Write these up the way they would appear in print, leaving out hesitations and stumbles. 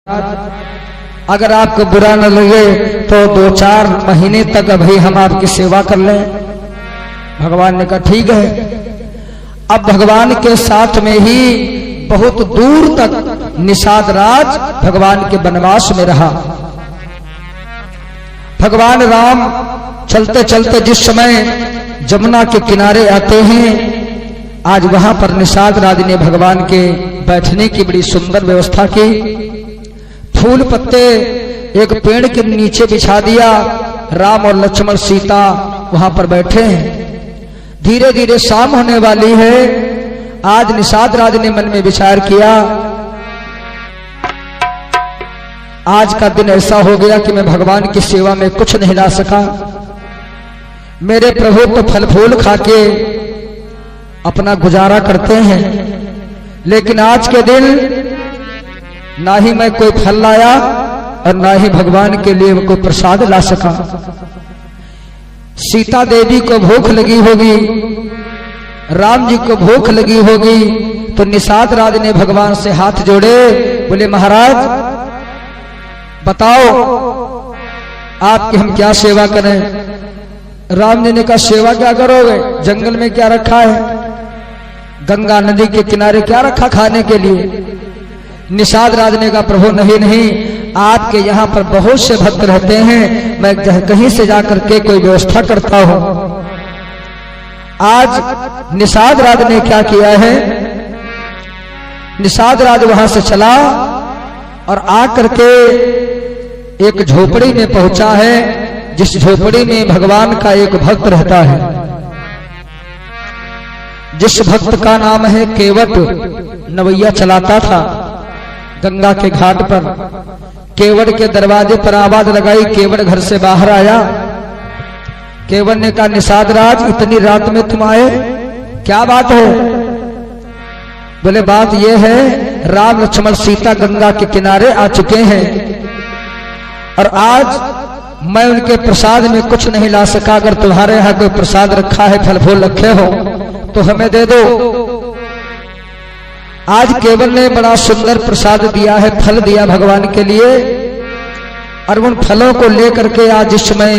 अगर आपको बुरा न लगे तो 2-4 महीने तक अभी हम आपकी सेवा कर लें। भगवान ने कहा ठीक है। अब भगवान के साथ में ही बहुत दूर तक निषाद राज भगवान के वनवास में रहा। भगवान राम चलते चलते जिस समय जमुना के किनारे आते हैं, आज वहां पर निषाद राज ने भगवान के बैठने की बड़ी सुंदर व्यवस्था की। फूल पत्ते एक पेड़ के नीचे बिछा दिया। राम और लक्ष्मण सीता वहां पर बैठे हैं। धीरे धीरे शाम होने वाली है। आज निषाद राज ने मन में विचार किया, आज का दिन ऐसा हो गया कि मैं भगवान की सेवा में कुछ नहीं ला सका। मेरे प्रभु तो फल फूल खाके अपना गुजारा करते हैं, लेकिन आज के दिन ना ही मैं कोई फल लाया और ना ही भगवान के लिए कोई प्रसाद ला सका। सीता देवी को भूख लगी होगी, राम जी को भूख लगी होगी, तो निषाद राज ने भगवान से हाथ जोड़े, बोले महाराज बताओ आपकी हम क्या सेवा करें। राम जी ने कहा सेवा क्या करोगे, जंगल में क्या रखा है, गंगा नदी के किनारे क्या रखा खाने के लिए। निषाद राज ने कहा प्रभु नहीं नहीं, आपके यहाँ पर बहुत से भक्त रहते हैं, मैं कहीं से जाकर के कोई व्यवस्था करता हूं। आज निषाद राज ने क्या किया है, निषाद राज वहां से चला और आकर के एक झोपड़ी में पहुंचा है, जिस झोपड़ी में भगवान का एक भक्त रहता है, जिस भक्त का नाम है केवट। नवैया चलाता था गंगा के घाट पर। केवट के दरवाजे पर आवाज लगाई, केवट घर से बाहर आया। केवट ने कहा निषाद राज इतनी रात में तुम आए, क्या बात है। बोले बात यह है, राम लक्ष्मण सीता गंगा के किनारे आ चुके हैं और आज मैं उनके प्रसाद में कुछ नहीं ला सका। अगर तुम्हारे यहाँ कोई प्रसाद रखा है, फल फूल रखे हो तो हमें दे दो। आज केवल ने बड़ा सुंदर प्रसाद दिया है, फल दिया भगवान के लिए, और उन फलों को लेकर के आज इस समय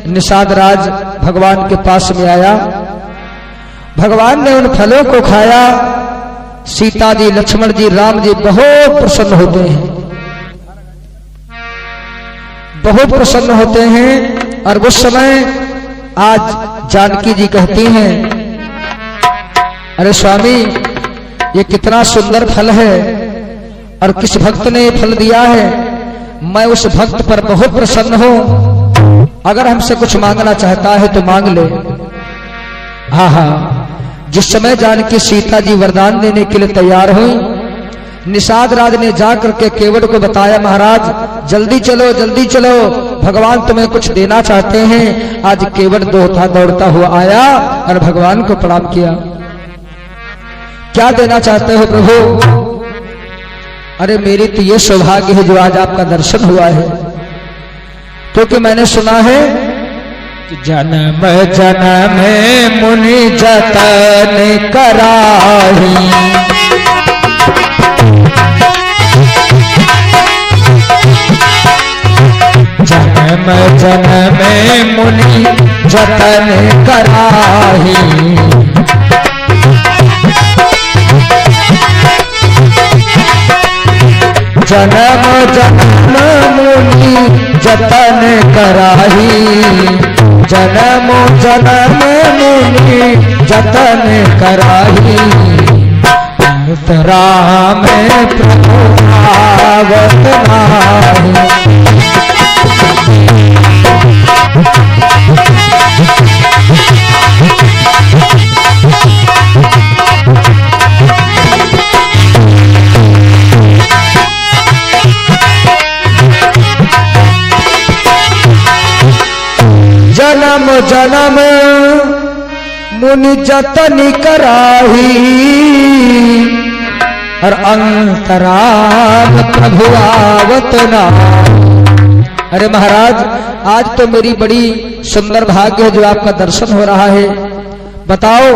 निषाद राज भगवान के पास में आया। भगवान ने उन फलों को खाया। सीता जी, लक्ष्मण जी, राम जी बहुत प्रसन्न होते हैं, बहुत प्रसन्न होते हैं। और उस समय आज जानकी जी कहती हैं, अरे स्वामी ये कितना सुंदर फल है और किस भक्त ने ये फल दिया है, मैं उस भक्त पर बहुत प्रसन्न हूं। अगर हमसे कुछ मांगना चाहता है तो मांग ले। हाँ हाँ, जिस समय जानकी सीता जी वरदान देने के लिए तैयार हुई, निषाद राज ने जाकर के केवट को बताया, महाराज जल्दी चलो जल्दी चलो, भगवान तुम्हें कुछ देना चाहते हैं। आज केवट दौड़ता हुआ आया और भगवान को प्रणाम किया। क्या देना चाहते हो प्रभु। अरे मेरी तो ये सौभाग्य है जो आज आपका दर्शन हुआ है, क्योंकि मैंने सुना है कि जन्म जन्म मुनि जतन कराही, जन्म जन्म मुनि जतन कराही, जन्म जन्म मुनि जतन कराही, जन्म जन्म मुनि जतन कराही, राम प्रभु आवत नाही। जन्म जन्म मुनि जतन कराही और अंतराल प्रभु आवत नाही। अरे महाराज आज तो मेरी बड़ी सुंदर भाग्य है जो आपका दर्शन हो रहा है। बताओ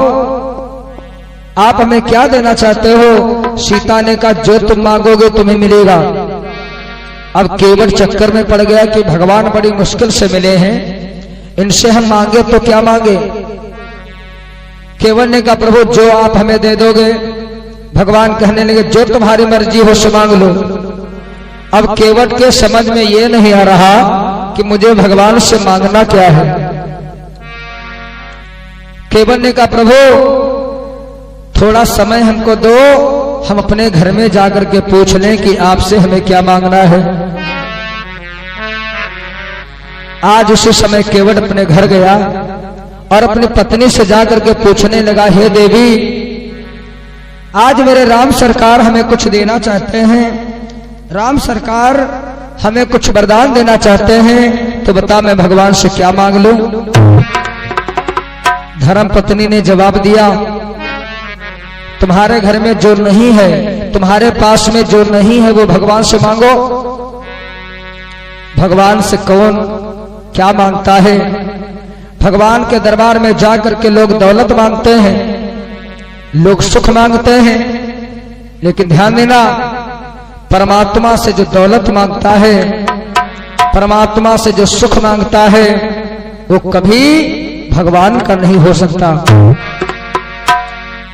आप हमें क्या देना चाहते हो? सीता ने कहा जो तुम मांगोगे तुम्हें मिलेगा। अब केवट चक्कर में पड़ गया कि भगवान बड़ी मुश्किल से मिले हैं, इनसे हम मांगे तो क्या मांगे। केवट ने कहा प्रभु जो आप हमें दे दोगे। भगवान कहने लगे जो तुम्हारी मर्जी हो सो मांग लो। अब केवट के समझ में ये नहीं आ रहा कि मुझे भगवान से मांगना क्या है। केवट ने कहा प्रभु थोड़ा समय हमको दो, हम अपने घर में जाकर के पूछ लें कि आपसे हमें क्या मांगना है। आज उसी समय केवट अपने घर गया और अपनी पत्नी से जाकर के पूछने लगा, हे देवी आज मेरे राम सरकार हमें कुछ देना चाहते हैं, राम सरकार हमें कुछ वरदान देना चाहते हैं, तो बता मैं भगवान से क्या मांग लूं। धर्म पत्नी ने जवाब दिया तुम्हारे घर में जो नहीं है, तुम्हारे पास में जो नहीं है वो भगवान से मांगो। भगवान से कौन क्या मांगता है। भगवान के दरबार में जाकर के लोग दौलत मांगते हैं, लोग सुख मांगते हैं, लेकिन ध्यान देना परमात्मा से जो दौलत मांगता है, परमात्मा से जो सुख मांगता है वो कभी भगवान का नहीं हो सकता।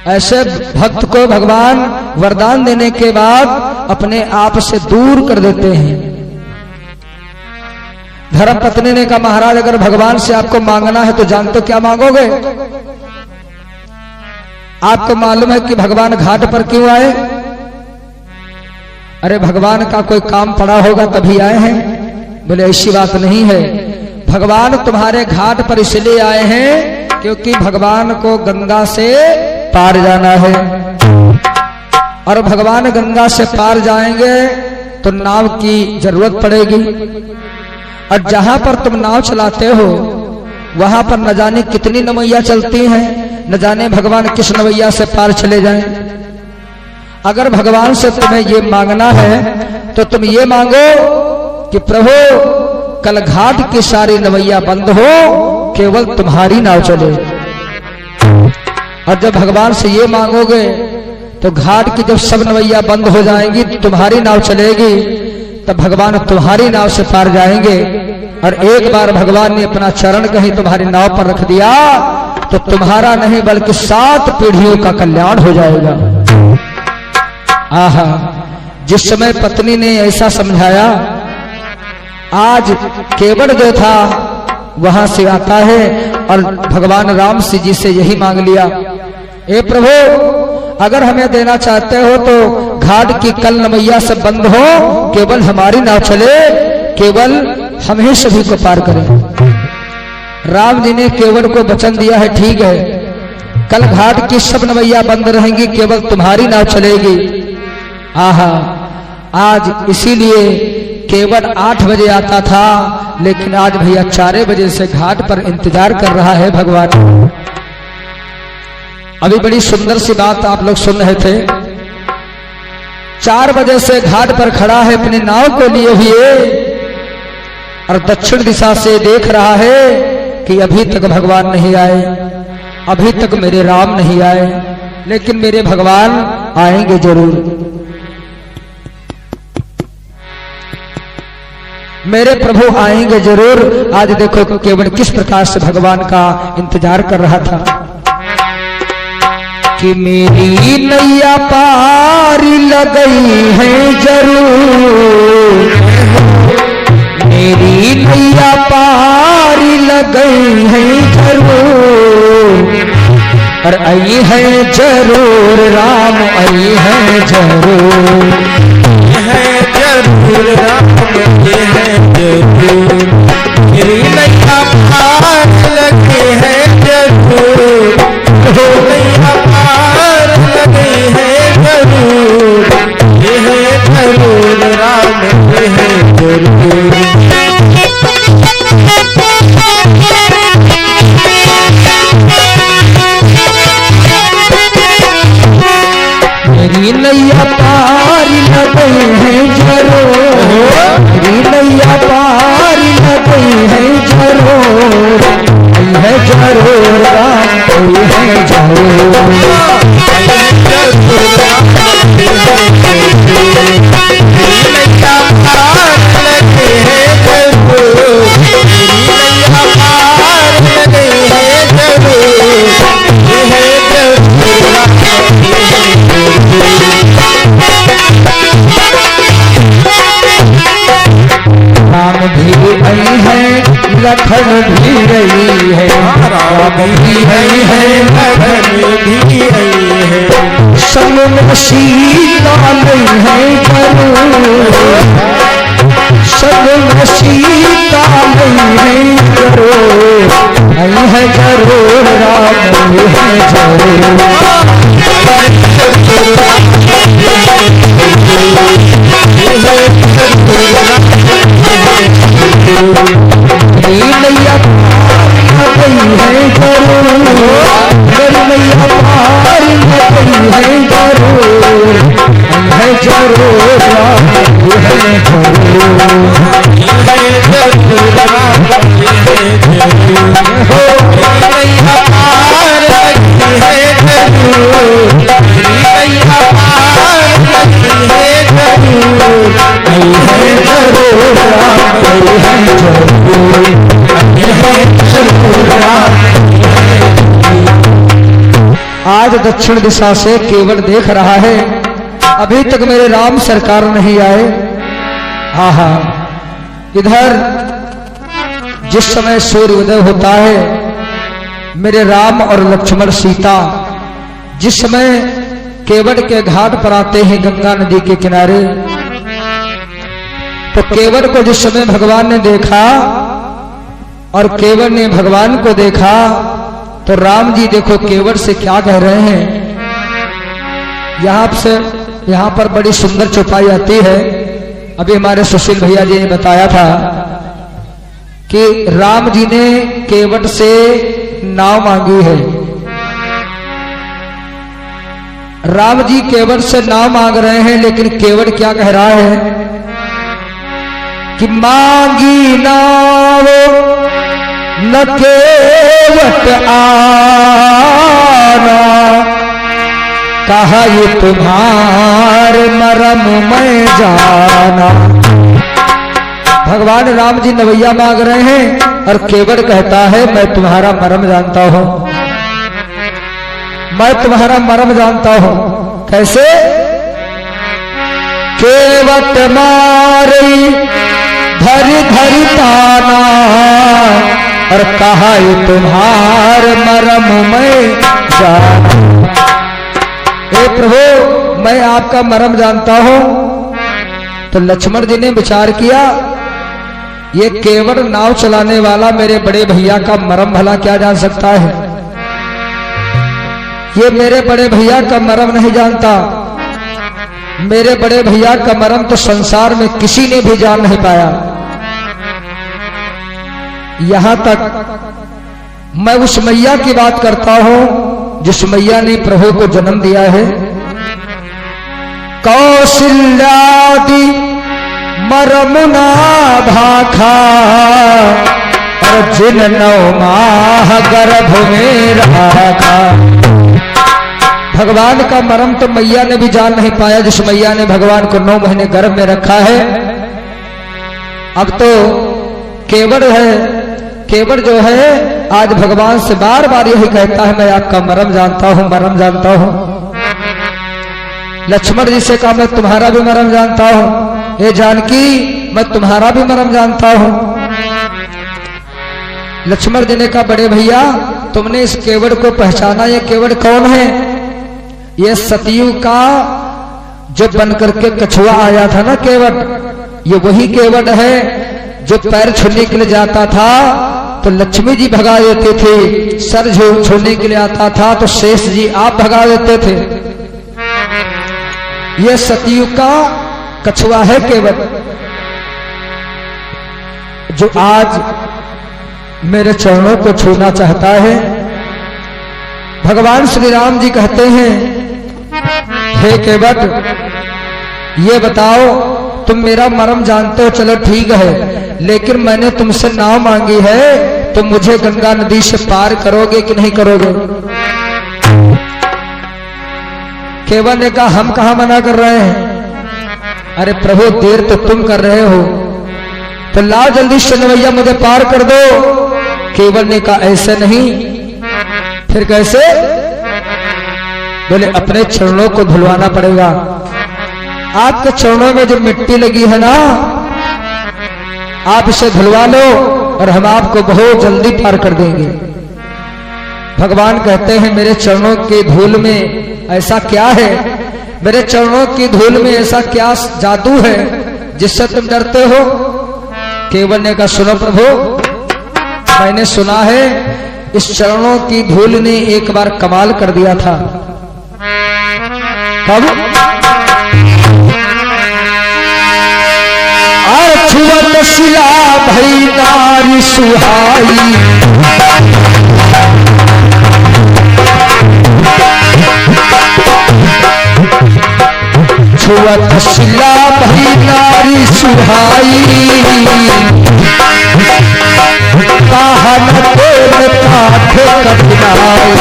ऐसे भक्त को भगवान वरदान देने के बाद अपने आप से दूर कर देते हैं। धर्मपत्नी ने कहा महाराज अगर भगवान से आपको मांगना है तो जानते क्या मांगोगे। आपको मालूम है कि भगवान घाट पर क्यों आए। अरे भगवान का कोई काम पड़ा होगा तभी आए हैं। बोले ऐसी बात नहीं है, भगवान तुम्हारे घाट पर इसलिए आए हैं क्योंकि भगवान को गंगा से पार जाना है, और भगवान गंगा से पार जाएंगे तो नाव की जरूरत पड़ेगी, और जहां पर तुम नाव चलाते हो वहां पर न जाने कितनी नवैया चलती हैं, न जाने भगवान किस नवैया से पार चले जाएं। अगर भगवान से तुम्हें ये मांगना है तो तुम ये मांगो कि प्रभु कल घाट की सारी नवैया बंद हो, केवल तुम्हारी नाव चले। और जब भगवान से ये मांगोगे तो घाट की जब सब नवैया बंद हो जाएंगी, तुम्हारी नाव चलेगी, तब भगवान तुम्हारी नाव से पार जाएंगे। और एक बार भगवान ने अपना चरण कहीं तुम्हारी नाव पर रख दिया तो तुम्हारा नहीं बल्कि 7 पीढ़ियों का कल्याण हो जाएगा। आहा, जिस समय पत्नी ने ऐसा समझाया, आज केवट जो था वहां से आता है और भगवान राम जी से यही मांग लिया, ए प्रभु अगर हमें देना चाहते हो तो घाट की कल नवैया से बंद हो, केवल हमारी नाव चले, केवल हम ही सभी को पार करें। राम जी ने केवट को वचन दिया है, ठीक है कल घाट की सब नवैया बंद रहेंगी, केवल तुम्हारी नाव चलेगी। आहा, आज इसीलिए केवट 8 बजे आता था, लेकिन आज भैया 4 बजे से घाट पर इंतजार कर रहा है भगवान। अभी बड़ी सुंदर सी बात आप लोग सुन रहे थे। 4 बजे से घाट पर खड़ा है अपनी नाव को लिए हुए और दक्षिण दिशा से देख रहा है कि अभी तक भगवान नहीं आए, अभी तक मेरे राम नहीं आए, लेकिन मेरे भगवान आएंगे जरूर। मेरे प्रभु आएंगे जरूर। आज देखो केवल किस प्रकार से भगवान का इंतजार कर रहा था कि मेरी नैया पार लगई है जरूर, मेरी नैया पार लगई है जरूर, और आई है जरूर राम आई है जरूर, है जरूर राम ये है जरूर, मेरी नैया पार लगी है जरूर, नैया पार लगी है जरूर, ये है जरूर राम ये है जरूर। मेरी नैया पार लगई है जरूर, मेरी नैया पार लगई है जरूर, आई है जरूर राम आई है जरूर, नैया पार लखन भी रही है, राम भी रही है, लखन भी रही है। संग में सीता नहीं है जरूर, संग में सीता नहीं है जरूर, नहीं है जरूर राम नहीं है जरूर। मैया पार है जरूर, मैया पार है जरूर, है जरूर राम है आज दक्षिण दिशा से केवट देख रहा है, अभी तक मेरे राम सरकार नहीं आए। हाँ हाँ, इधर जिस समय सूर्योदय होता है, मेरे राम और लक्ष्मण सीता जिस समय केवट के घाट पर आते हैं गंगा नदी के किनारे, तो केवट को जिस समय भगवान ने देखा और केवट ने भगवान को देखा, तो राम जी देखो केवट से क्या कह रहे हैं। यहाँ पर बड़ी सुंदर चौपाई आती है। अभी हमारे सुशील भैया जी ने बताया था कि राम जी ने केवट से नाव मांगी है। राम जी केवट से नाव मांग रहे हैं, लेकिन केवट क्या कह रहा है कि मांगी नाव न केवट आना, कहा ये तुम्हार मरम मैं जाना। भगवान राम जी नवैया मांग रहे हैं और केवट कहता है मैं तुम्हारा मरम जानता हूं, मैं तुम्हारा मरम जानता हूं। कैसे? केवट मारी धरी धरी ताना और कहा ये तुम्हार मरम मैं जाना। हे प्रभु, मैं आपका मरम जानता हूं। तो लक्ष्मण जी ने विचार किया, ये केवट नाव चलाने वाला मेरे बड़े भैया का मरम भला क्या जान सकता है? ये मेरे बड़े भैया का मरम नहीं जानता। मेरे बड़े भैया का मरम तो संसार में किसी ने भी जान नहीं पाया। यहां तक मैं उस मैया की बात करता हूं जिस मैया ने प्रभु को जन्म दिया है। कौशल्यादि मरम ना भाखा और जिन 9 माह गर्भ में रखा। भगवान का मरम तो मैया ने भी जान नहीं पाया, जिस मैया ने भगवान को 9 महीने गर्भ में रखा है। अब तो केवट है, केवट जो है आज भगवान से बार बार यही कहता है मैं आपका मरम जानता हूं, मरम जानता हूं। लक्ष्मण जी से कहा मैं तुम्हारा भी मरम जानता हूं। ये जानकी, मैं तुम्हारा भी मरम जानता हूं। लक्ष्मण जी ने कहा बड़े भैया तुमने इस केवट को पहचाना, ये केवट कौन है? ये सतयुग का जो बनकर के कछुआ आया था ना केवट, ये वही केवट है जो पैर छूने के लिए जाता था तो लक्ष्मी जी भगा देते थे, सर छूने के लिए आता था तो शेष जी आप भगा देते थे। ये सतयुग का कछुआ है केवट, जो आज मेरे चरणों को छूना चाहता है। भगवान श्री राम जी कहते हैं हे केवट, ये बताओ तुम मेरा मरम जानते हो, चलो ठीक है, लेकिन मैंने तुमसे नाव मांगी है, तुम मुझे गंगा नदी से पार करोगे कि नहीं करोगे? केवट ने कहा हम कहां मना कर रहे हैं। अरे प्रभु देर तो तुम कर रहे हो, तो लाओ जल्दी से नवैया मुझे पार कर दो। केवट ने कहा ऐसे नहीं। फिर कैसे? बोले अपने चरणों को धुलवाना पड़ेगा। आपके चरणों में जो मिट्टी लगी है ना, आप इसे धुलवा लो, और हम आपको बहुत जल्दी पार कर देंगे। भगवान कहते हैं मेरे चरणों की धूल में ऐसा क्या है, मेरे चरणों की धूल में ऐसा क्या जादू है जिससे तुम डरते हो। केवल ने कहा सुनो प्रभु, मैंने सुना है इस चरणों की धूल ने एक बार कमाल कर दिया था। कब? छुअत शिला भई नारी सुहाई, छुअत शिला भई नारी सुहाई, काहन तेल काठ कठिनाई।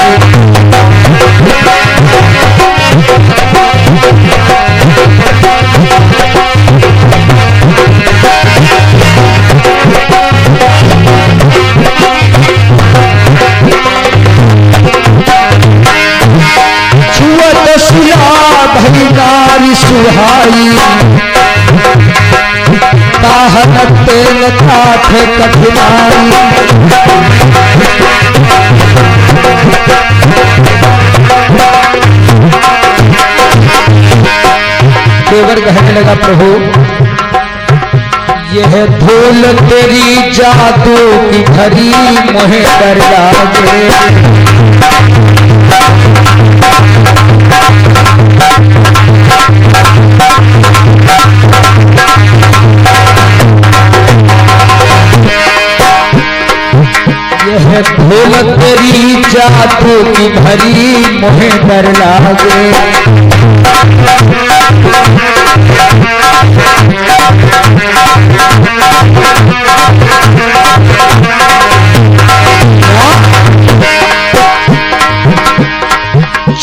छुअत शिला भई नारी सुहाई, काहन तेल काठ कठिनाई। केवल कहने लगा प्रभु यह धूल तेरी जादू की भरी मोहे कर लागे। यह धूल तेरी जादू की भरी मोहे कर लागे।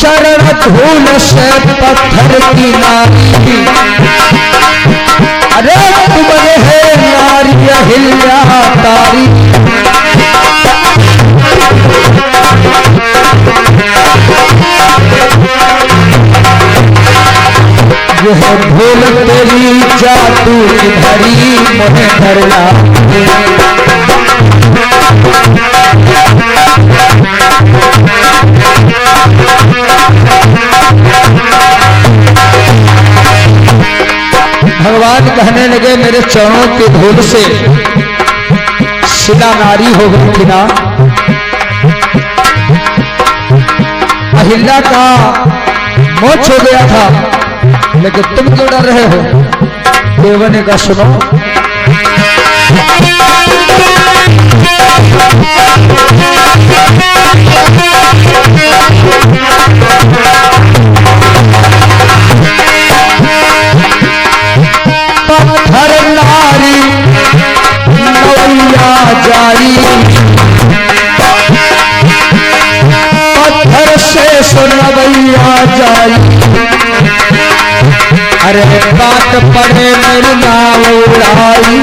चरण धूल से पत्थर की नारी, अरे तुमने है नारी अहिल्या तारी। यह धूल तेरी जादू की भरी मोहे कर लागे। भगवान कहने लगे मेरे चरणों की धूल से शिला नारी हो गई थी ना, अहिल्या का मोक्ष हो गया था, लेकिन तुम क्यों डर रहे हो। देव ने कहा सुनो, पत्थर नारी नवैया जाई, पत्थर से सुनवैया जाई। अरे बात पड़े मेरी नाव उड़ाई।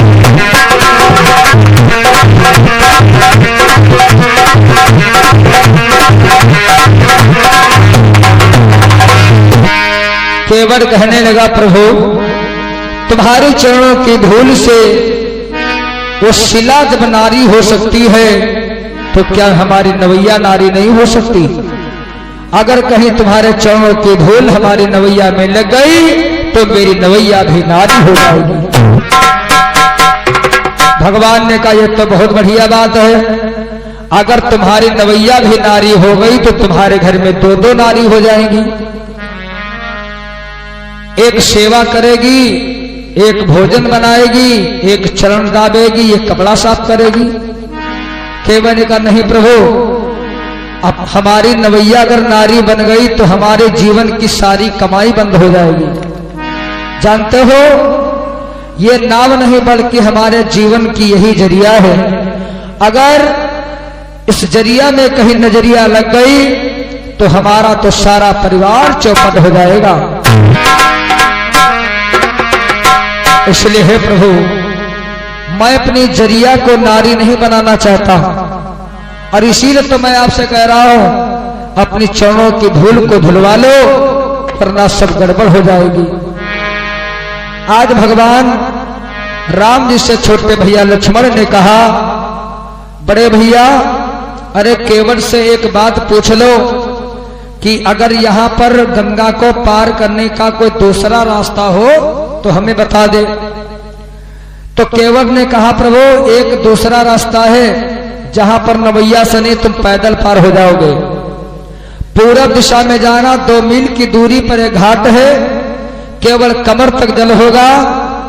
केवल कहने लगा प्रभु तुम्हारे चरणों की धूल से वो शिला जब नारी हो सकती है तो क्या हमारी नवैया नारी नहीं हो सकती। अगर कहीं तुम्हारे चरणों की धूल हमारी नवैया में लग गई तो मेरी नवैया भी नारी हो जाएगी। भगवान ने कहा यह तो बहुत बढ़िया बात है, अगर तुम्हारी नवैया भी नारी हो गई तो तुम्हारे घर में दो दो नारी हो जाएंगी। एक सेवा करेगी, एक भोजन बनाएगी, एक चरण दाबेगी, एक कपड़ा साफ करेगी। केवल ने कहा नहीं प्रभु, अब हमारी नवैया अगर नारी बन गई तो हमारे जीवन की सारी कमाई बंद हो जाएगी। जानते हो ये नाव नहीं बल्कि हमारे जीवन की यही जरिया है। अगर इस जरिया में कहीं नजरिया लग गई तो हमारा तो सारा परिवार चौपट हो जाएगा। इसलिए हे प्रभु मैं अपनी जरिया को नारी नहीं बनाना चाहता और इसीलिए तो मैं आपसे कह रहा हूं अपनी चरणों की धूल को धुलवा लो वरना सब गड़बड़ हो जाएगी। आज भगवान राम जी से छोटे भैया लक्ष्मण ने कहा बड़े भैया, अरे केवट से एक बात पूछ लो कि अगर यहाँ पर गंगा को पार करने का कोई दूसरा रास्ता हो तो हमें बता दे। तो केवट ने कहा, प्रभु एक दूसरा रास्ता है, जहां पर नवैया से नहीं तुम पैदल पार हो जाओगे। पूरब दिशा में जाना, 2 मील की दूरी पर एक घाट है, केवल कमर तक जल होगा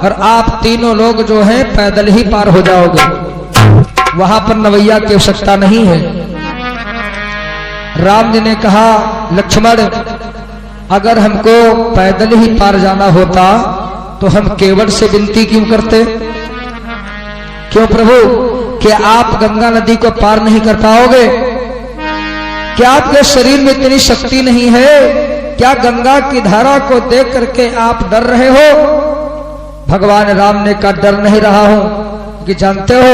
और आप तीनों लोग जो हैं पैदल ही पार हो जाओगे। वहां पर नवैया की आवश्यकता नहीं है। राम जी ने कहा, लक्ष्मण अगर हमको पैदल ही पार जाना होता तो हम केवट से विनती क्यों करते? क्यों प्रभु, क्या आप गंगा नदी को पार नहीं कर पाओगे? क्या आपके शरीर में इतनी शक्ति नहीं है? क्या गंगा की धारा को देख करके आप डर रहे हो? भगवान राम ने कहा, डर नहीं रहा हूं, कि जानते हो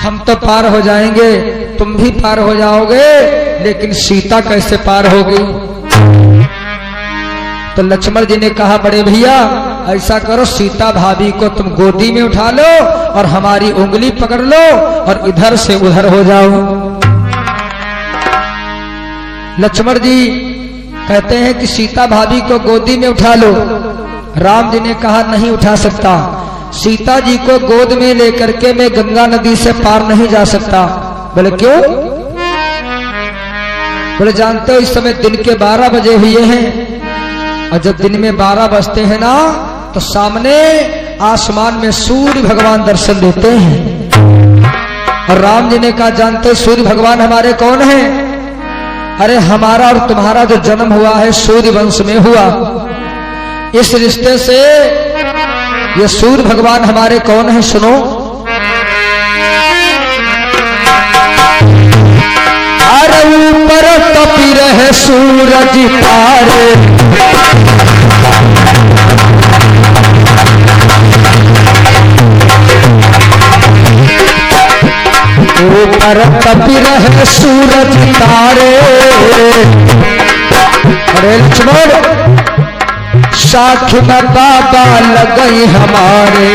हम तो पार हो जाएंगे, तुम भी पार हो जाओगे, लेकिन सीता कैसे पार होगी? तो लक्ष्मण जी ने कहा, बड़े भैया ऐसा करो, सीता भाभी को तुम गोदी में उठा लो और हमारी उंगली पकड़ लो और इधर से उधर हो जाओ। लक्ष्मण जी कहते हैं कि सीता भाभी को गोदी में उठा लो। राम जी ने कहा, नहीं उठा सकता, सीता जी को गोद में लेकर के मैं गंगा नदी से पार नहीं जा सकता। बोले क्यों? बोले जानते हो इस समय दिन के 12 बजे हुए हैं, और जब दिन में 12 बजते हैं ना तो सामने आसमान में सूर्य भगवान दर्शन देते हैं। और राम जी ने कहा, जानते सूर्य भगवान हमारे कौन हैं? अरे हमारा और तुम्हारा जो जन्म हुआ है सूर्य वंश में हुआ, इस रिश्ते से ये सूर्य भगवान हमारे कौन है? सुनो, अरे ऊपर तपी रहे सूरज तारे, ऊपर तपी रहे सूरज तारे। अरे लक्ष्मण साथ में बाबा लगई हमारे,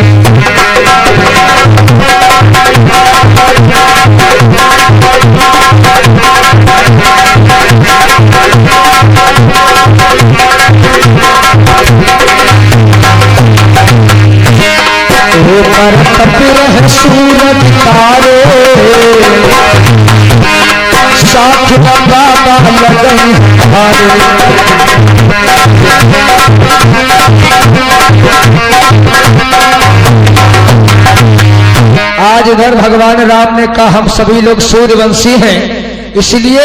ऊपर तपी रहे सूरज तारे, साथ में बाबा लगई हमारे। आज इधर भगवान राम ने कहा, हम सभी लोग सूर्यवंशी हैं, इसलिए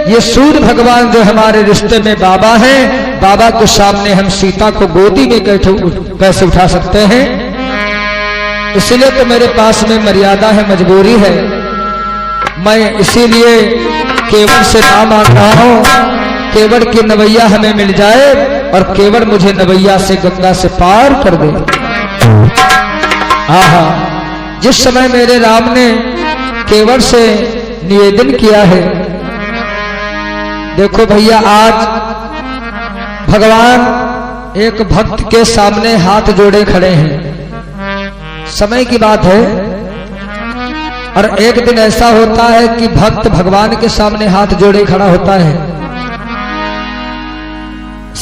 ये सूर्य भगवान जो हमारे रिश्ते में बाबा हैं, बाबा के सामने हम सीता को गोदी में कैसे उठा सकते हैं? इसलिए तो मेरे पास में मर्यादा है, मजबूरी है। मैं इसीलिए केवट से ना मांग रहा हूं, केवट की नवैया हमें मिल जाए और केवट मुझे नवैया से गंगा से पार कर दे। आहा, जिस समय मेरे राम ने केवट से निवेदन किया है, देखो भैया आज भगवान एक भक्त के सामने हाथ जोड़े खड़े हैं। समय की बात है, और एक दिन ऐसा होता है कि भक्त भगवान के सामने हाथ जोड़े खड़ा होता है।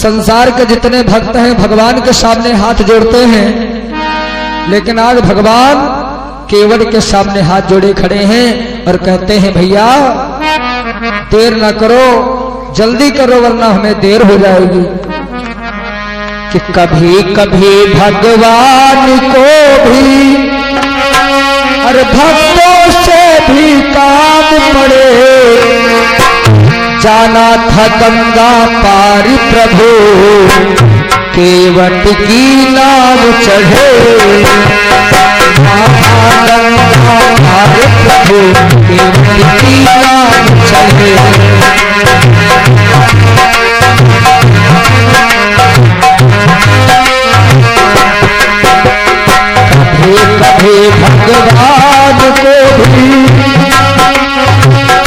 संसार के जितने भक्त हैं भगवान के सामने हाथ जोड़ते हैं, लेकिन आज भगवान केवट के सामने हाथ जोड़े खड़े हैं और कहते हैं, भैया देर ना करो, जल्दी करो वरना हमें देर हो जाएगी। कि कभी कभी भगवान को भी और भक्तों से भी काम पड़े, जाना था गंगा पार प्रभु, केवट की नाव चढ़े, गंगा पार प्रभु, केवट की नाव चढ़े। कभी भगवान को भी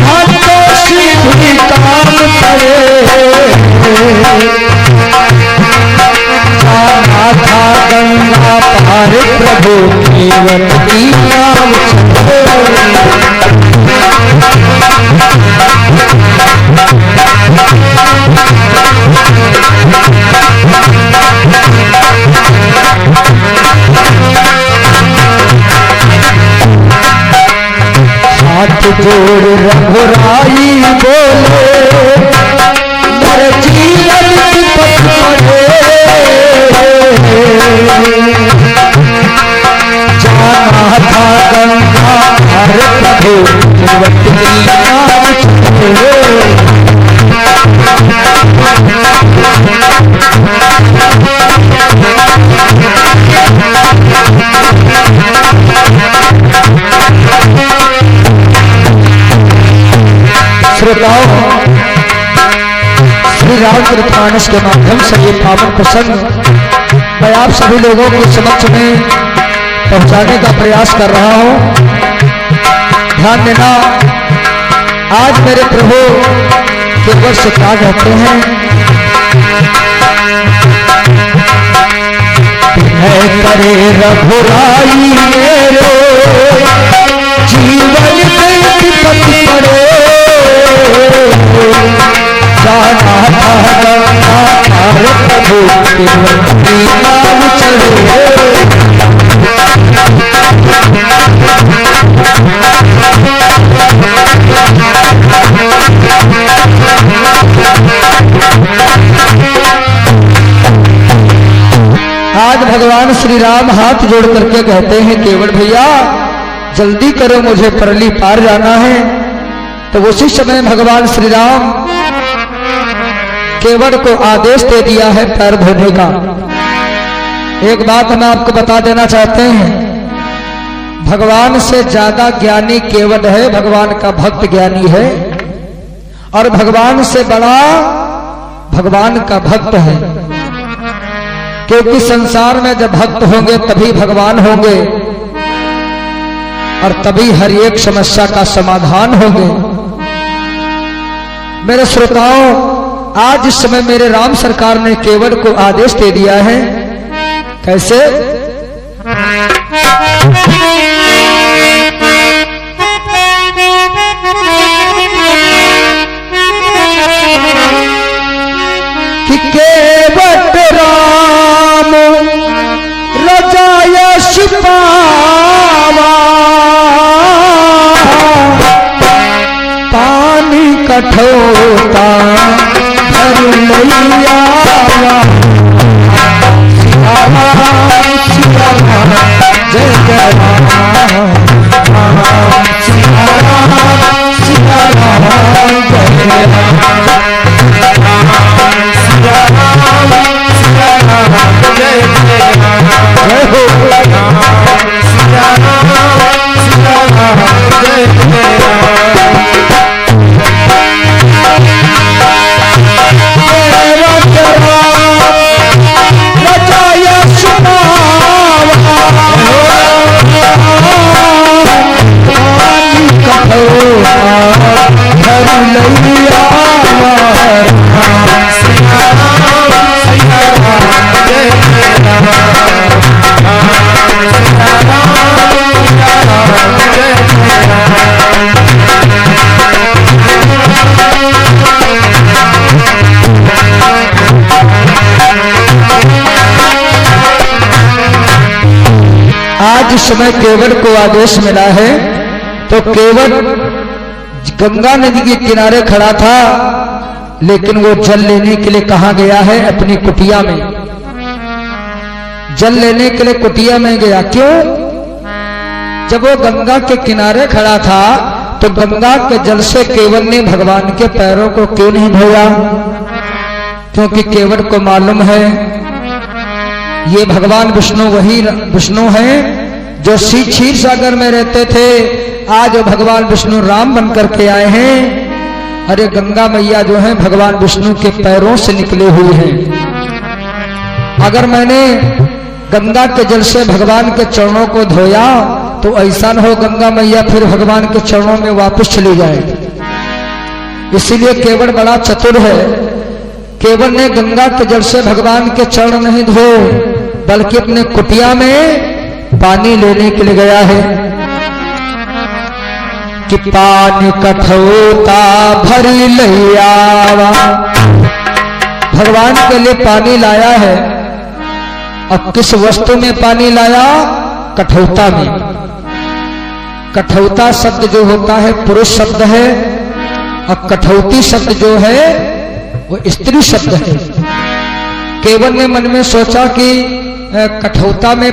भक्तों से भी काम करे, जाना था गंगा पार प्रभु, केवट की नाव चढ़े। हाथ जोड़ रघुराई बोले मेरे जीवन की पथ पड़े, जाना था गंगा हर प्रभु तिरुवट्टी नाम छोड़े। श्रोताओं, श्री रामचरितमानस के माध्यम से ये पावन प्रसंग मैं आप सभी लोगों के समक्ष में पहुंचाने का प्रयास कर रहा हूं। ध्यान देना, आज मेरे प्रभु केवल से क्या कहते हैं, करे रघुराई मेरे जीवन में विपत्ति पड़े, जाना था गंगा पार प्रभु तिरुवट्टी नाम चढ़े। आज भगवान श्री राम हाथ जोड़ करके कहते हैं केवट भैया जल्दी करो, मुझे परली पार जाना है। तो उसी समय भगवान श्री राम केवट को आदेश दे दिया है पैर धोने का। एक बात हम आपको बता देना चाहते हैं, भगवान से ज्यादा ज्ञानी केवट है, भगवान का भक्त ज्ञानी है, और भगवान से बड़ा भगवान का भक्त है। क्योंकि संसार में जब भक्त होंगे तभी भगवान होंगे और तभी हर एक समस्या का समाधान होंगे। मेरे श्रोताओं, आज इस समय मेरे राम सरकार ने केवट को आदेश दे दिया है। कैसे? कि केवट राम रजाय छिपावा, पानी कठोता भर लैया, सिया राम जय जय राम, सिया राम जय जय राम। आज इस समय केवट को आदेश मिला है, तो केवट गंगा नदी के किनारे खड़ा था, लेकिन वो जल लेने के लिए कहां गया है? अपनी कुटिया में। जल लेने के लिए कुटिया में गया। क्यों? जब वो गंगा के किनारे खड़ा था तो गंगा के जल से केवट ने भगवान के पैरों को क्यों नहीं धोया? क्योंकि केवट को मालूम है ये भगवान विष्णु वही विष्णु हैं जो क्षीर सागर में रहते थे, आज भगवान विष्णु राम बन करके आए हैं। अरे गंगा मैया जो है भगवान विष्णु के पैरों से निकले हुए हैं। अगर मैंने गंगा के जल से भगवान के चरणों को धोया तो ऐसा न हो गंगा मैया फिर भगवान के चरणों में वापस चली जाए। इसीलिए केवट बड़ा चतुर है। केवट ने गंगा के जल से भगवान के चरण नहीं धोए, बल्कि अपने कुटिया में पानी लेने के लिए गया है। कि पानी कठौता भरी लैयावा। भगवान के लिए पानी लाया है। अब किस वस्तु में पानी लाया? कठौता में। कठौता शब्द जो होता है पुरुष शब्द है, और कठौती शब्द जो है वो स्त्री शब्द है। केवल ने मन में सोचा कि कठौता में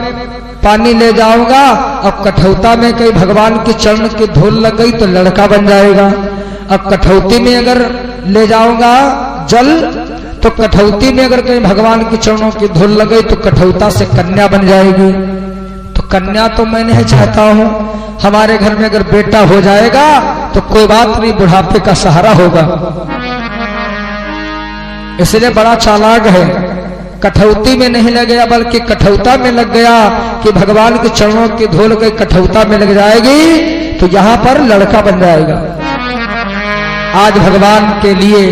पानी ले जाऊंगा, अब कठौता में कहीं भगवान के चरण की धूल लग गई तो लड़का बन जाएगा। अब कठौती में अगर ले जाऊंगा जल, तो कठौती में अगर कहीं भगवान के चरणों की धूल लग गई तो कठौता से कन्या बन जाएगी। तो कन्या तो मैं नहीं चाहता हूं। हमारे घर में अगर बेटा हो जाएगा तो कोई बात नहीं, बुढ़ापे का सहारा होगा। इसलिए बड़ा चालाक है, कठौती में नहीं लग गया बल्कि कठौता में लग गया कि भगवान के चरणों की धूल के कठौता में लग जाएगी तो यहां पर लड़का बन जाएगा। आज भगवान के लिए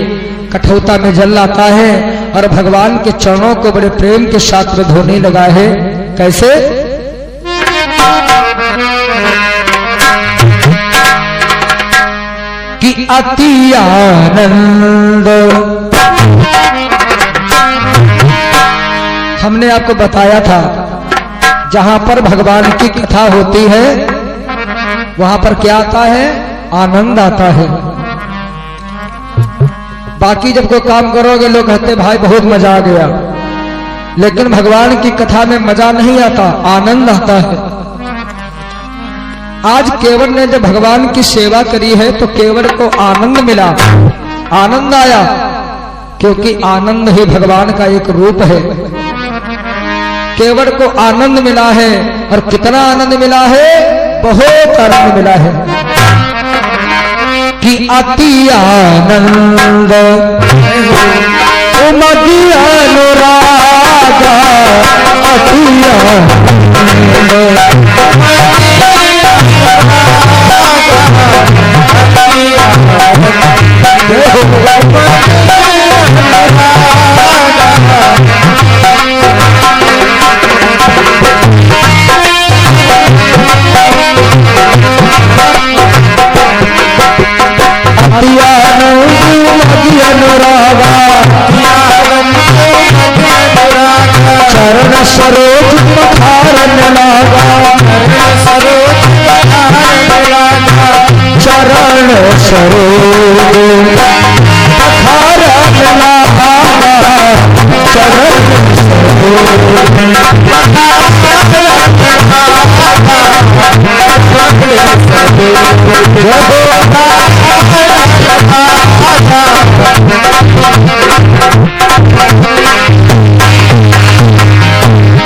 कठौता में जल आता है और भगवान के चरणों को बड़े प्रेम के साथ में धोने लगा है। कैसे? कि अति आनंद। हमने आपको बताया था जहां पर भगवान की कथा होती है वहां पर क्या आता है? आनंद आता है। बाकी जब कोई काम करोगे लोग कहते भाई बहुत मजा आ गया, लेकिन भगवान की कथा में मजा नहीं आता, आनंद आता है। आज केवट ने जब भगवान की सेवा करी है तो केवट को आनंद मिला, आनंद आया, क्योंकि आनंद ही भगवान का एक रूप है। केवट को आनंद मिला है, और कितना आनंद मिला है? बहुत आनंद मिला है। कि अति आनंद उमगी अनुरागा, अति चरण सरोज पखारन लागा, चरण सरोज पखारन लागा, चरण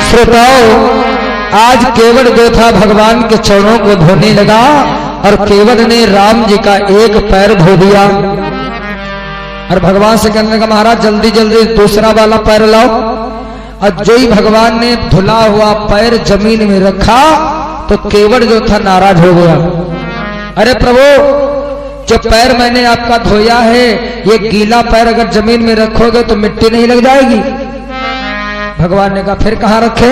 श्रोताओं, आज केवट जो था भगवान के चरणों को धोने लगा और केवट ने राम जी का एक पैर धो दिया और भगवान से कहने लगा महाराज जल्दी जल्दी दूसरा वाला पैर लाओ। और जो ही भगवान ने धुला हुआ पैर जमीन में रखा तो केवट जो था नाराज हो गया। अरे प्रभु, जो पैर मैंने आपका धोया है ये गीला पैर अगर जमीन में रखोगे तो मिट्टी नहीं लग जाएगी? भगवान ने कहा फिर कहां रखे?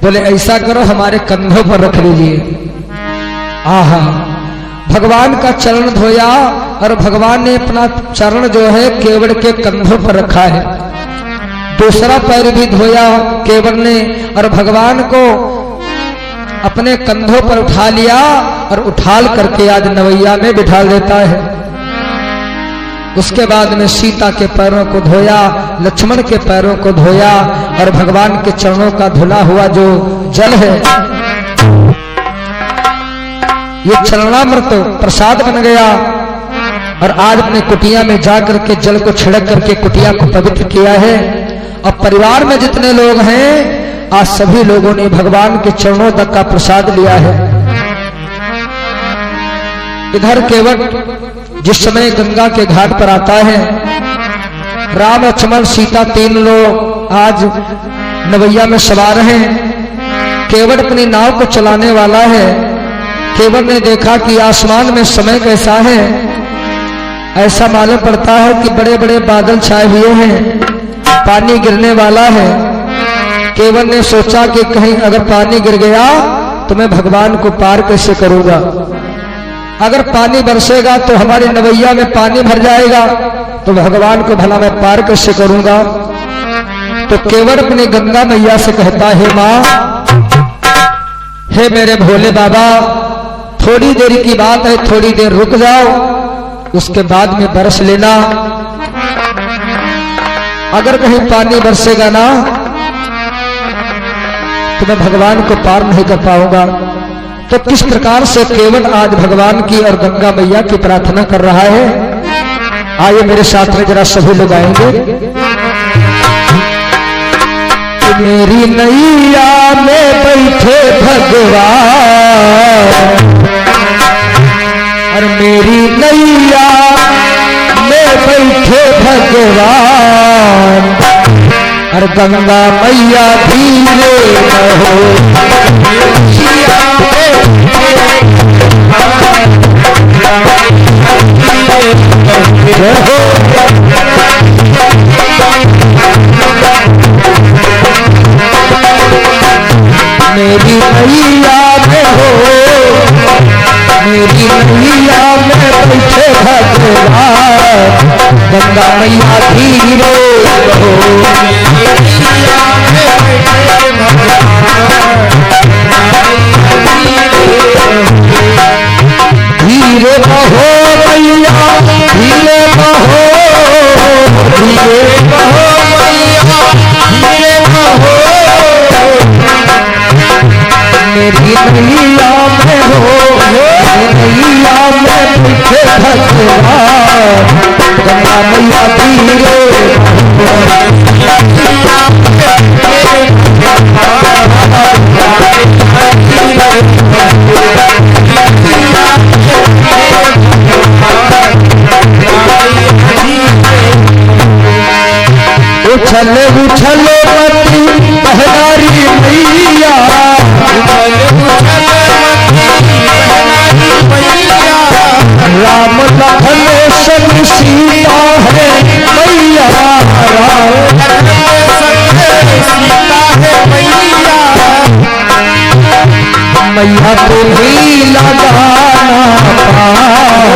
बोले ऐसा करो हमारे कंधों पर रख लीजिए। आहा, भगवान का चरण धोया और भगवान ने अपना चरण जो है केवट के कंधों पर रखा है। दूसरा पैर भी धोया केवट ने और भगवान को अपने कंधों पर उठा लिया और उठाल करके आज नवैया में बिठा देता है। उसके बाद में सीता के पैरों को धोया, लक्ष्मण के पैरों को धोया और भगवान के चरणों का धुला हुआ जो जल है ये चरणामृत प्रसाद बन गया। और आज अपने कुटिया में जाकर के जल को छिड़क करके कुटिया को पवित्र किया है। अब परिवार में जितने लोग हैं आज सभी लोगों ने भगवान के चरणों तक का प्रसाद लिया है। इधर केवट जिस समय गंगा के घाट पर आता है, राम लक्ष्मण सीता तीन लोग आज नवैया में सवार हैं। केवट अपनी नाव को चलाने वाला है। केवट ने देखा कि आसमान में समय कैसा है। ऐसा मालूम पड़ता है कि बड़े बड़े बादल छाए हुए हैं, पानी गिरने वाला है। केवट ने सोचा कि कहीं अगर पानी गिर गया तो मैं भगवान को पार कैसे करूंगा। अगर पानी बरसेगा तो हमारे नवैया में पानी भर जाएगा, तो भगवान को भला मैं पार कैसे करूंगा। तो केवल अपनी गंगा मैया से कहता है, माँ हे मेरे भोले बाबा, थोड़ी देर की बात है, थोड़ी देर रुक जाओ, उसके बाद में बरस लेना। अगर कहीं पानी बरसेगा ना तो मैं भगवान को पार नहीं कर पाऊंगा। तो किस प्रकार से केवल आज भगवान की और गंगा मैया की प्रार्थना कर रहा है, आइए मेरे साथ में जरा सभी लोग आएंगे। मेरी नैया में बैठे भगवान, और मेरी नैया में बैठे भगवान, और गंगा मैया धीरे रहो। मेरी नैया में हो, मेरी नैया में बैठे भगवान, गंगा मैया धीरे रहो। धीरे बहो मैया, धीरे बहो, धीरे बहो मैया, धीरे बहो। मेरी नैया में हो, नैया में बैठे भगवान, गंगा मैया धीरे उछले उछले मती बहनारी मैया, राम लखन संग सीता है मैया, राम मैया तुम्ही लगाना पार,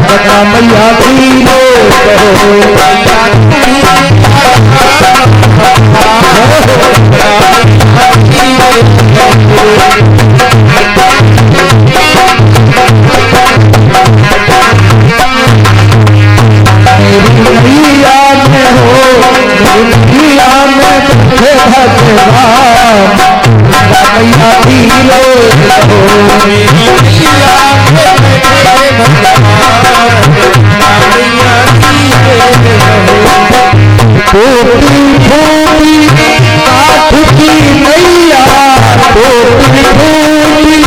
गंगा मैया धीरे नैया में हो, नैया में बैठे भगवान, मैया धीरे रहो। टूटी फूटी काठ की नैया, टूटी फूटी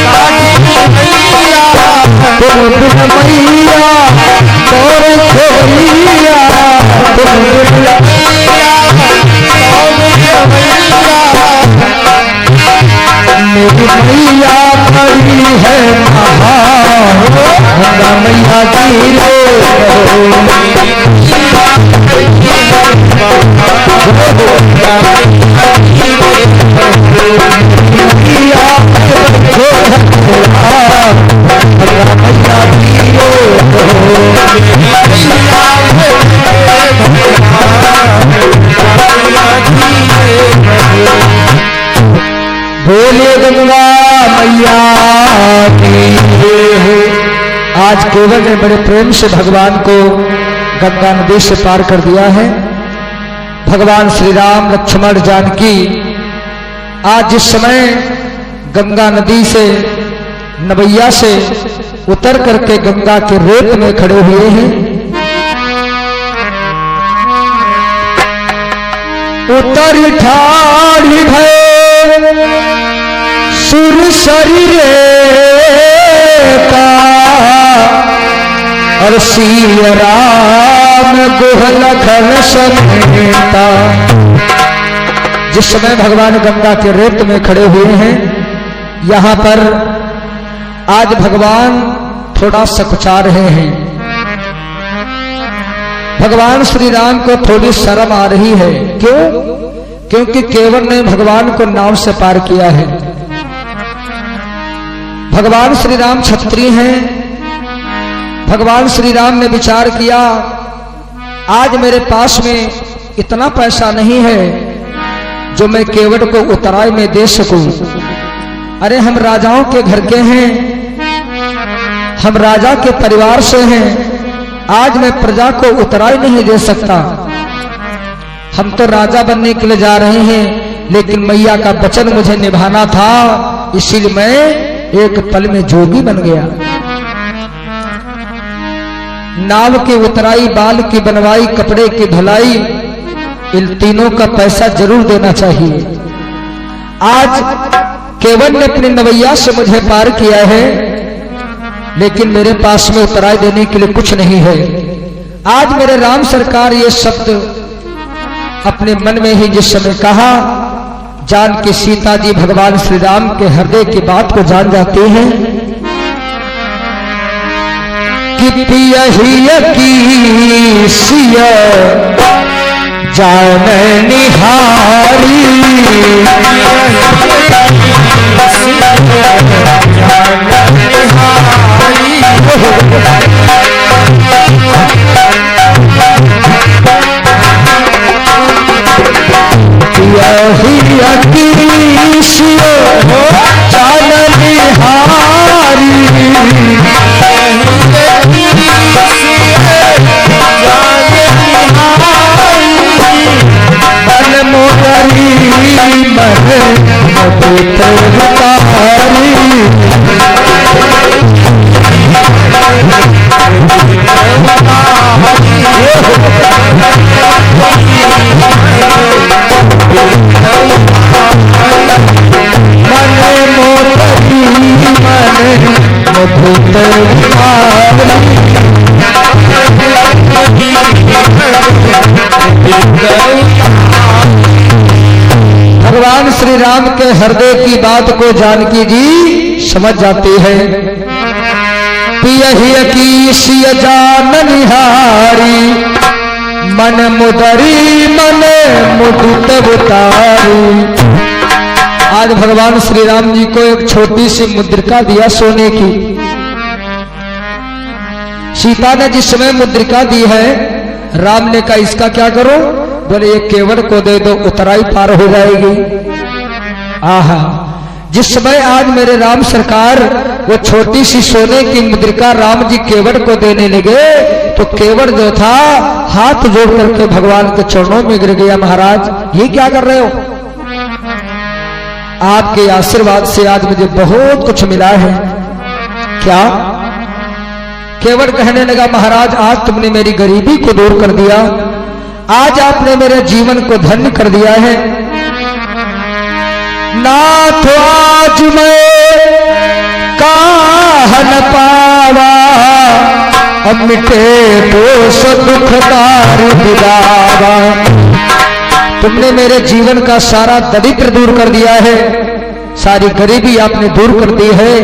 काठ की नैया, तुम बिन मैया और छोड़िया, तुम बिन मैया और छोड़िया। मेरी मैया बड़ी है महान, गंगा मैया धीरे रहो। बोलिए गंगा मैया की हो। आज केवल ने बड़े प्रेम से भगवान को गंगा नदी से पार कर दिया है। भगवान श्री राम, लक्ष्मण, जानकी आज जिस समय गंगा नदी से, नवैया से उतर करके गंगा के रेत में खड़े हुए हैं, उतर ठाड़ी भय सुर शरीरे का, और सिय राम गुहल घन समेता। जिस समय भगवान गंगा के रेत में खड़े हुए हैं, यहाँ पर आज भगवान थोड़ा सकुचा रहे हैं। भगवान श्री राम को थोड़ी शर्म आ रही है। क्यों? क्योंकि केवल ने भगवान को नाव से पार किया है। भगवान श्री राम क्षत्रिय हैं। भगवान श्री राम ने विचार किया, आज मेरे पास में इतना पैसा नहीं है जो मैं केवट को उतराई में दे सकूं। अरे हम राजाओं के घर के हैं, हम राजा के परिवार से हैं, आज मैं प्रजा को उतराई नहीं दे सकता। हम तो राजा बनने के लिए जा रहे हैं, लेकिन मैया का वचन मुझे निभाना था, इसीलिए मैं एक पल में जोगी बन गया। नाव की उतराई, बाल की बनवाई, कपड़े की धुलाई, इन तीनों का पैसा जरूर देना चाहिए। आज केवट ने अपनी नवैया से मुझे पार किया है, लेकिन मेरे पास में उतराई देने के लिए कुछ नहीं है। आज मेरे राम सरकार ये शब्द अपने मन में ही जिस समय कहा, जान के सीता जी भगवान श्री राम के हृदय की बात को जान जाते हैं कि पिया की सिया जान निहारी, भगवान श्री राम के हृदय की बात को जानकी जी समझ जाती है। पियहि की सिय जान निहारी, मन मुदरी मन मुदित उतारी। आज भगवान श्री राम जी को एक छोटी सी मुद्रिका दिया सोने की। सीता ने जिस समय मुद्रिका दी है, राम ने कहा इसका क्या करो? बोले ये केवट को दे दो, उतराई पार हो जाएगी। आहा, जिस समय आज मेरे राम सरकार वो छोटी सी सोने की मुद्रिका राम जी केवट को देने लगे, तो केवट जो था हाथ जोड़ करके भगवान के चरणों में गिर गया। महाराज ये क्या कर रहे हो? आपके आशीर्वाद से आज मुझे बहुत कुछ मिला है। क्या? केवट कहने लगा, महाराज आज तुमने मेरी गरीबी को दूर कर दिया, आज आपने मेरे जीवन को धन्य कर दिया है। नाथ आज मैं काहन पावा, अब मिटे दोष दुख तार बिदावा। तुमने मेरे जीवन का सारा दरिद्र दूर कर दिया है, सारी गरीबी आपने दूर कर दी है,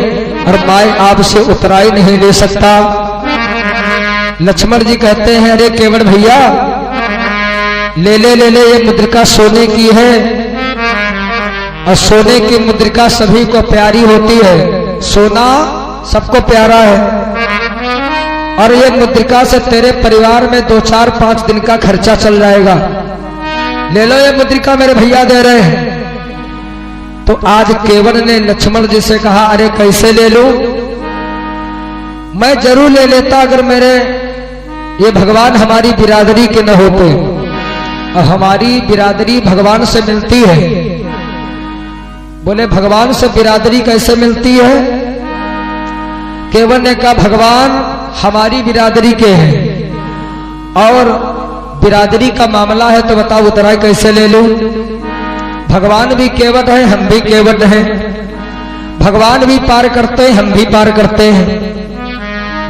और मैं आपसे उतराई नहीं ले सकता। लक्ष्मण जी कहते हैं, अरे केवट भैया ले ले ले ले, ये मुद्रिका सोने की है, और सोने की मुद्रिका सभी को प्यारी होती है। सोना सबको प्यारा है, और ये मुद्रिका से तेरे परिवार में 2-4-5 दिन का खर्चा चल जाएगा। ले लो, ये मुद्रिका मेरे भैया दे रहे हैं। तो आज केवट ने लक्ष्मण जी से कहा, अरे कैसे ले लूं? मैं जरूर ले लेता अगर मेरे ये भगवान हमारी बिरादरी के न होते, और हमारी बिरादरी भगवान से मिलती है। बोले भगवान से बिरादरी कैसे मिलती है? केवट ने कहा, भगवान हमारी बिरादरी के हैं, और बिरादरी का मामला है तो बताओ उतराई कैसे ले लूं? भगवान भी केवट है, हम भी केवट हैं, भगवान भी पार करते हैं, हम भी पार करते हैं।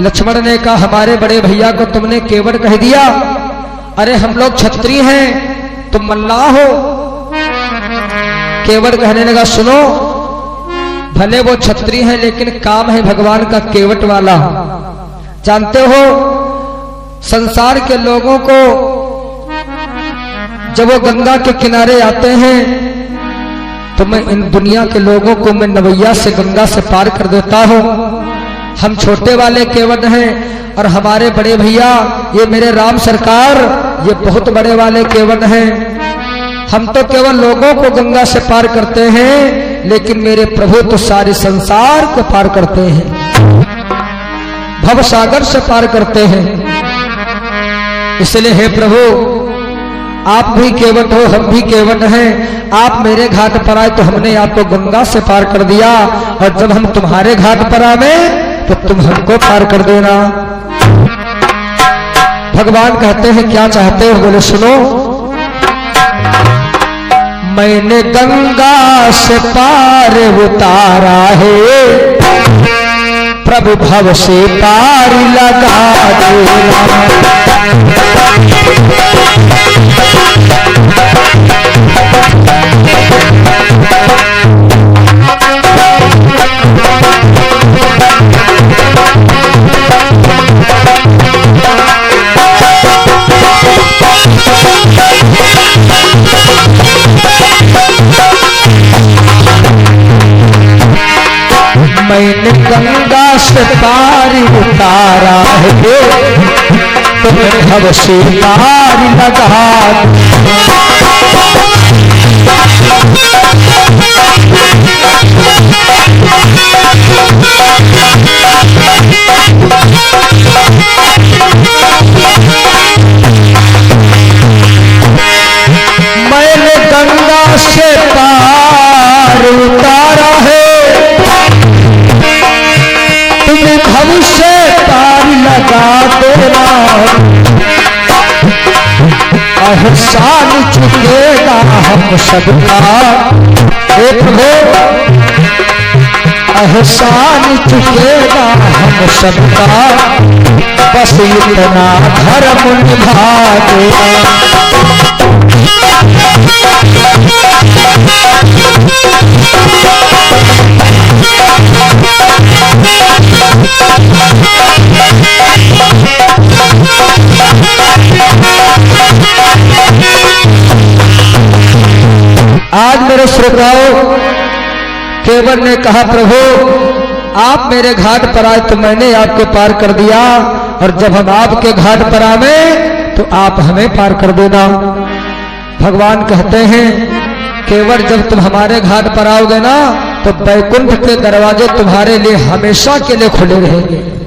लक्ष्मण ने कहा, हमारे बड़े भैया को तुमने केवट कह दिया? अरे हम लोग क्षत्रिय हैं, तुम मल्लाह हो। केवट कहने लगा, सुनो, भले वो क्षत्रिय है लेकिन काम है भगवान का केवट वाला। जानते हो संसार के लोगों को जब वो गंगा के किनारे आते हैं तो मैं इन दुनिया के लोगों को मैं नवैया से गंगा से पार कर देता हूँ। हम छोटे वाले केवट हैं और हमारे बड़े भैया ये मेरे राम सरकार ये बहुत बड़े वाले केवट हैं। हम तो केवल लोगों को गंगा से पार करते हैं, लेकिन मेरे प्रभु तो सारे संसार को पार करते हैं, भव सागर से पार करते हैं। इसलिए हे प्रभु आप भी केवट हो, हम भी केवट हैं। आप मेरे घाट पर आए तो हमने आपको गंगा से पार कर दिया, और जब हम तुम्हारे घाट पर आवे तो तुम हमको पार कर देना। भगवान कहते हैं क्या चाहते हो? बोले सुनो, मैंने गंगा से पार उतारा है, प्रभु भव से पार लगा देना। मैंने गंगा से पार उतारा है, तुम्हें भव से पार लगा। मैंने गंगा से पार उतारा है, तुम्हें भव से पार लगा देना। एहसान चुकेगा हम सबका, एक हो एहसान चुकेगा हम सबका, बस इतना धर्म निभा देना। आज मेरे श्रोताओं, केवट ने कहा प्रभु आप मेरे घाट पर आए तो मैंने आपको पार कर दिया, और जब हम आपके घाट पर आवे तो आप हमें पार कर देना। भगवान कहते हैं केवट जब तुम हमारे घाट पर आओगे ना तो बैकुंठ के दरवाजे तुम्हारे लिए हमेशा के लिए खुले रहेंगे।